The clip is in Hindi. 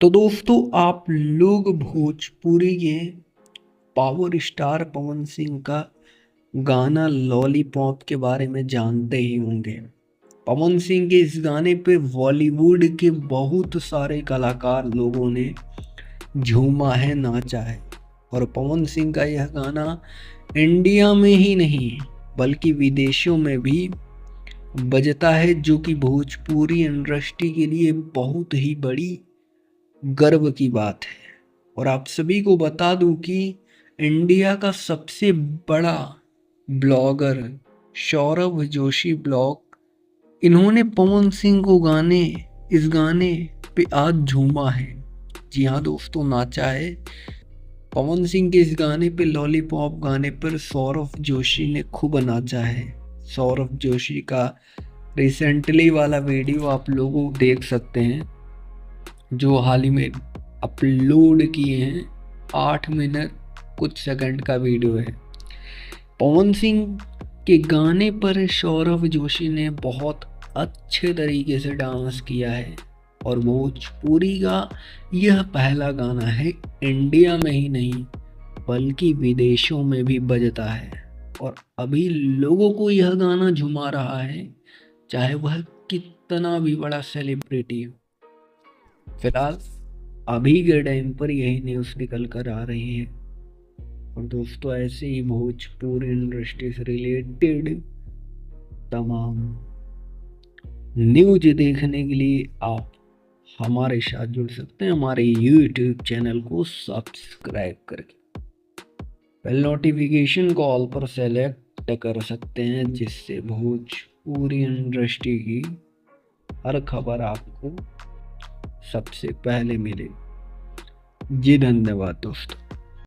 तो दोस्तों आप लोग भोजपुरी के पावर स्टार पवन सिंह का गाना लॉलीपॉप के बारे में जानते ही होंगे। पवन सिंह के इस गाने पे बॉलीवुड के बहुत सारे कलाकार लोगों ने झूमा है, नाचा है। और पवन सिंह का यह गाना इंडिया में ही नहीं बल्कि विदेशों में भी बजता है, जो कि भोजपुरी इंडस्ट्री के लिए बहुत ही बड़ी गर्व की बात है। और आप सभी को बता दूं कि इंडिया का सबसे बड़ा ब्लॉगर सौरभ जोशी ब्लॉग, इन्होंने पवन सिंह को इस गाने पे आज झूमा है। जी हाँ दोस्तों, नाचा है। पवन सिंह के इस गाने पे, लॉलीपॉप गाने पर सौरभ जोशी ने खूब नाचा है। सौरभ जोशी का रिसेंटली वाला वीडियो आप लोग देख सकते हैं, जो हाल ही में अपलोड किए हैं। 8 मिनट कुछ सेकंड का वीडियो है। पवन सिंह के गाने पर सौरभ जोशी ने बहुत अच्छे तरीके से डांस किया है। और भोजपुरी का यह पहला गाना है, इंडिया में ही नहीं बल्कि विदेशों में भी बजता है। और अभी लोगों को यह गाना झुमा रहा है, चाहे वह कितना भी बड़ा सेलिब्रिटी हो। फिलहाल अभी के टाइम पर यही न्यूज़ निकल कर आ रही है। और दोस्तों ऐसे ही भोजपुरी इंडस्ट्री से रिलेटेड तमाम न्यूज देखने के लिए आप हमारे साथ जुड़ सकते हैं, हमारे यूट्यूब चैनल को सब्सक्राइब करके बेल नोटिफिकेशन को ऑल पर सेलेक्ट कर सकते हैं, जिससे भोजपुरी इंडस्ट्री की हर खबर आपको सबसे पहले मिले। जी धन्यवाद दोस्तों।